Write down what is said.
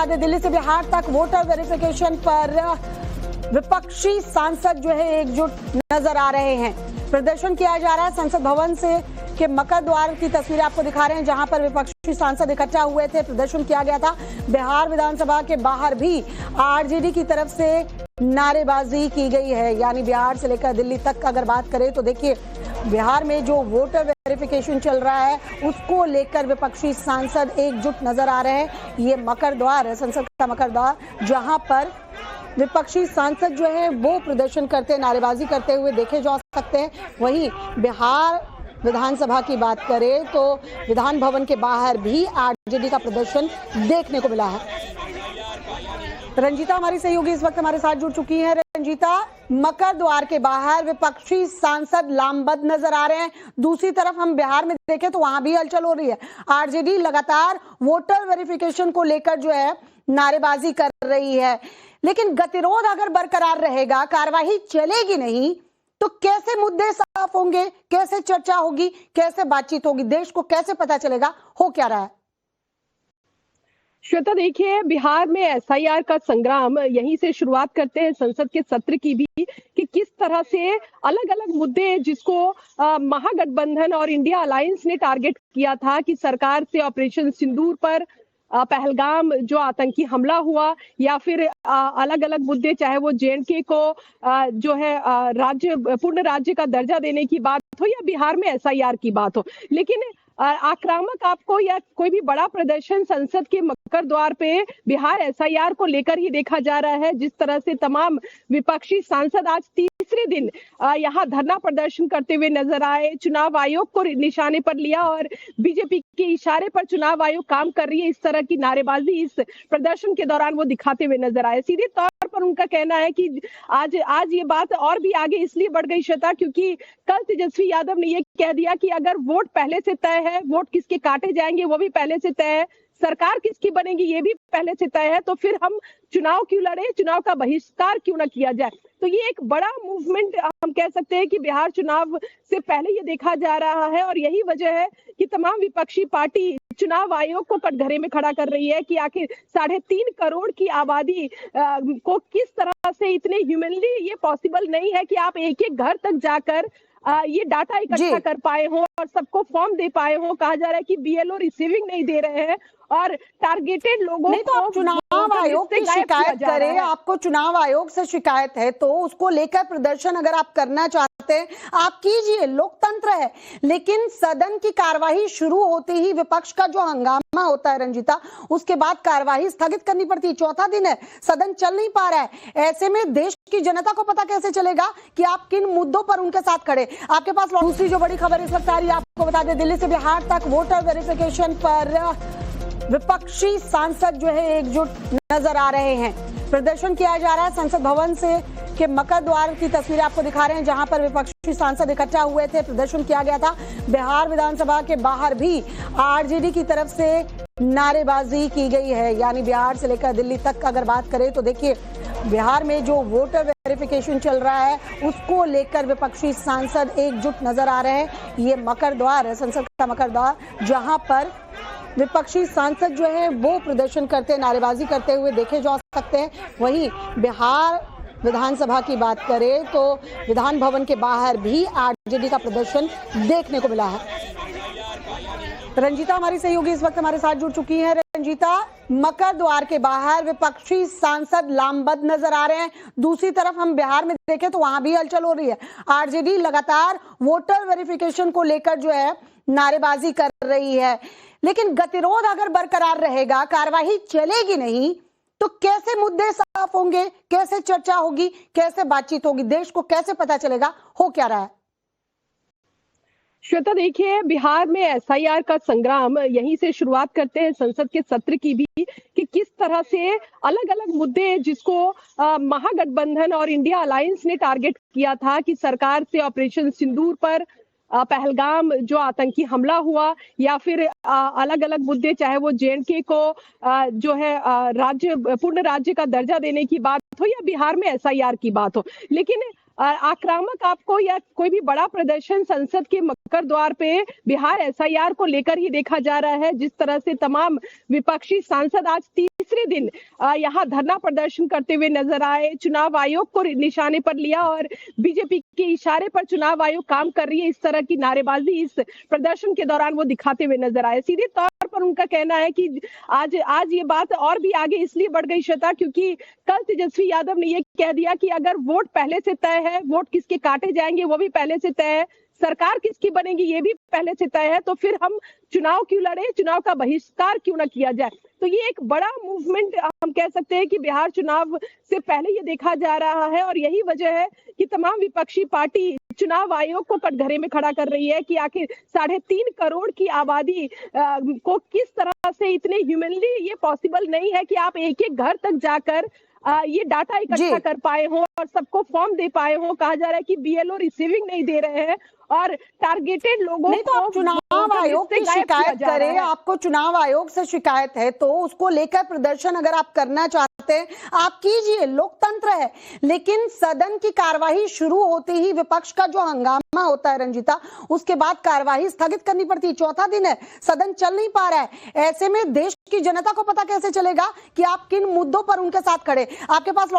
बता दें, दिल्ली से बिहार तक वोटर वेरिफिकेशन पर विपक्षी सांसद जो है एकजुट नजर आ रहे हैं। प्रदर्शन किया जा रहा है। संसद भवन से के मकर द्वार की तस्वीरें आपको दिखा रहे हैं, जहां पर विपक्षी सांसद इकट्ठा हुए थे, प्रदर्शन किया गया था। बिहार विधानसभा के बाहर भी आरजेडी की तरफ से नारेबाजी की गई है। यानी बिहार से लेकर दिल्ली तक अगर बात करें तो देखिए, बिहार में जो वोटर वेरिफिकेशन चल रहा है उसको लेकर विपक्षी सांसद एकजुट नजर आ रहे हैं। ये मकर द्वार है, संसद का मकर द्वार, जहां पर विपक्षी सांसद जो है वो प्रदर्शन करते, नारेबाजी करते हुए देखे जा सकते हैं। वहीं बिहार विधानसभा की बात करें तो विधान भवन के बाहर भी आरजेडी का प्रदर्शन देखने को मिला है। रंजीता हमारी सहयोगी इस वक्त हमारे साथ जुड़ चुकी है। रंजीता, मकर द्वार के बाहर विपक्षी सांसद लामबंद नजर आ रहे हैं। दूसरी तरफ हम बिहार में देखें तो वहां भी हलचल हो रही है। आरजेडी लगातार वोटर वेरिफिकेशन को लेकर जो है नारेबाजी कर रही है, लेकिन गतिरोध अगर बरकरार रहेगा, कार्यवाही चलेगी नहीं, तो कैसे मुद्दे साफ होंगे, कैसे चर्चा होगी, कैसे बातचीत होगी, देश को कैसे पता चलेगा हो क्या रहा है? श्वेता, देखिए, बिहार में एसआईआर का संग्राम यहीं से शुरुआत करते हैं संसद के सत्र की भी, कि किस तरह से अलग अलग मुद्दे जिसको महागठबंधन और इंडिया अलायंस ने टारगेट किया था कि सरकार से ऑपरेशन सिंदूर पर, पहलगाम जो आतंकी हमला हुआ, या फिर अलग अलग मुद्दे, चाहे वो जेएनके को जो है राज्य, पूर्ण राज्य का दर्जा देने की बात हो या बिहार में एसआईआर की बात हो, लेकिन आक्रामक आपको या कोई भी बड़ा प्रदर्शन संसद के मकर द्वार पे बिहार एसआईआर को लेकर ही देखा जा रहा है। जिस तरह से तमाम विपक्षी सांसद आज तीसरे दिन यहाँ धरना प्रदर्शन करते हुए नजर आए, चुनाव आयोग को निशाने पर लिया और बीजेपी के इशारे पर चुनाव आयोग काम कर रही है, इस तरह की नारेबाजी इस प्रदर्शन के दौरान वो दिखाते हुए नजर आए। सीधे तौर पर उनका कहना है कि आज ये बात और भी आगे इसलिए बढ़ गई श्वेता, क्योंकि कल तेजस्वी यादव ने ये कह दिया कि अगर वोट पहले से तय है, वोट किसके काटे जाएंगे वो भी पहले से तय है, सरकार किसकी बनेगी ये भी पहले से तय है, तो फिर हम चुनाव क्यों लड़े, चुनाव का बहिष्कार क्यों ना किया जाए। तो ये एक बड़ा मूवमेंट हम कह सकते हैं कि बिहार चुनाव से पहले ये देखा जा रहा है, और यही वजह है कि तमाम विपक्षी पार्टी चुनाव आयोग को कटघरे में खड़ा कर रही है कि आखिर 3.5 करोड़ की आबादी को किस तरह से, इतने ह्यूमनली ये पॉसिबल नहीं है कि आप एक एक घर तक जाकर ये डाटा इकट्ठा कर पाए हो और सबको फॉर्म दे पाए हो। कहा जा रहा है कि बीएलओ रिसीविंग नहीं दे रहे हैं और टारगेटेड लोगों नहीं, तो आप चुनाव आयोग की शिकायत करें। आपको चुनाव आयोग से शिकायत है तो उसको लेकर प्रदर्शन अगर आप करना चाहते हैं आप कीजिए, लोकतंत्र है। लेकिन सदन की कार्यवाही शुरू होते ही विपक्ष का जो हंगामा होता है रंजीता, उसके बाद कार्यवाही स्थगित करनी पड़ती है। चौथा दिन है, सदन चल नहीं पा रहा है। ऐसे में देश की जनता को पता कैसे चलेगा कि आप किन मुद्दों पर उनके साथ खड़े। आपके पास दूसरी जो बड़ी खबर इस वक्त आ रही है, आपको बता दें, दिल्ली से बिहार तक वोटर वेरिफिकेशन पर विपक्षी सांसद जो है एकजुट नजर आ रहे हैं। प्रदर्शन किया जा रहा है। संसद भवन से के मकर द्वार की तस्वीरें आपको दिखा रहे हैं, जहां पर विपक्षी सांसद इकट्ठा हुए थे, प्रदर्शन किया गया था। बिहार विधानसभा के बाहर भी आरजेडी की तरफ से नारेबाजी की गई है। यानी बिहार से लेकर दिल्ली तक अगर बात करें तो देखिए, बिहार में जो वोटर वेरिफिकेशन चल रहा है उसको लेकर विपक्षी सांसद एकजुट नजर आ रहे हैं। ये मकर द्वार है, संसद का मकर द्वार, जहां पर विपक्षी सांसद जो है वो प्रदर्शन करते, नारेबाजी करते हुए देखे जा सकते हैं। वहीं बिहार विधानसभा की बात करें तो विधान भवन के बाहर भी आरजेडी का प्रदर्शन देखने को मिला है। रंजीता हमारी सहयोगी इस वक्त हमारे साथ जुड़ चुकी है। रंजीता, मकर द्वार के बाहर विपक्षी सांसद लामबंद नजर आ रहे हैं। दूसरी तरफ हम बिहार में देखें तो वहां भी हलचल हो रही है। आरजेडी लगातार वोटर वेरिफिकेशन को लेकर जो है नारेबाजी कर रही है, लेकिन गतिरोध अगर बरकरार रहेगा, कार्यवाही चलेगी नहीं, तो कैसे मुद्दे साफ होंगे, कैसे चर्चा होगी, कैसे बातचीत होगी, देश को कैसे पता चलेगा हो क्या रहा है? श्वेता, देखिए, बिहार में एसआईआर का संग्राम यहीं से शुरुआत करते हैं संसद के सत्र की भी, कि किस तरह से अलग अलग मुद्दे जिसको महागठबंधन और इंडिया अलायंस ने टारगेट किया था कि सरकार से ऑपरेशन सिंदूर पर, पहलगाम जो आतंकी हमला हुआ, या फिर अलग अलग मुद्दे, चाहे वो जेएनके को जो है राज्य, पूर्ण राज्य का दर्जा देने की बात हो या बिहार में एसआईआर की बात हो, लेकिन आक्रामक आपको या कोई भी बड़ा प्रदर्शन संसद के मकर द्वार पे बिहार एसआईआर को लेकर ही देखा जा रहा है। जिस तरह से तमाम विपक्षी सांसद आज तीसरे दिन यहाँ धरना प्रदर्शन करते हुए नजर आए, चुनाव आयोग को निशाने पर लिया और बीजेपी के इशारे पर चुनाव आयोग काम कर रही है, इस तरह की नारेबाजी इस प्रदर्शन के दौरान वो दिखाते हुए नजर आए। सीधे तौर पर उनका कहना है कि आज ये बात और भी आगे इसलिए बढ़ गई श्वेता, क्योंकि कल तेजस्वी यादव ने ये कह दिया कि अगर वोट पहले से तय है, वोट किसके काटे जाएंगे वो भी पहले से तय है, सरकार किसकी बनेगी ये भी पहले से तय है, तो फिर हम चुनाव क्यों लड़े, चुनाव का बहिष्कार क्यों ना किया जाए। तो ये एक बड़ा मूवमेंट हम कह सकते हैं कि बिहार चुनाव से पहले ये देखा जा रहा है और यही वजह है कि तमाम विपक्षी पार्टी चुनाव आयोग को कटघरे में खड़ा कर रही है कि आखिर 3.5 करोड़ की आबादी को किस तरह से इतने ह्यूमनली ये पॉसिबल नहीं है कि आप एक एक घर तक जाकर ये डाटा इकट्ठा कर पाए हो और सबको फॉर्म दे पाए हो। कहा जा रहा है कि बीएलओ रिसीविंग नहीं दे रहे हैं और टारगेटेड लोगों नहीं तो आप चुनाव आयोग की शिकायत करें, आपको चुनाव आयोग से शिकायत है तो उसको लेकर प्रदर्शन अगर आप करना चाहते हैं आप कीजिए, लोकतंत्र है। लेकिन सदन की कार्यवाही शुरू होते ही विपक्ष का जो हंगामा होता है रंजीता, उसके बाद कार्यवाही स्थगित करनी पड़ती है। चौथा दिन है, सदन चल नहीं पा रहा है। ऐसे में देश की जनता को पता कैसे चलेगा कि आप किन मुद्दों पर उनके साथ खड़े। आपके पास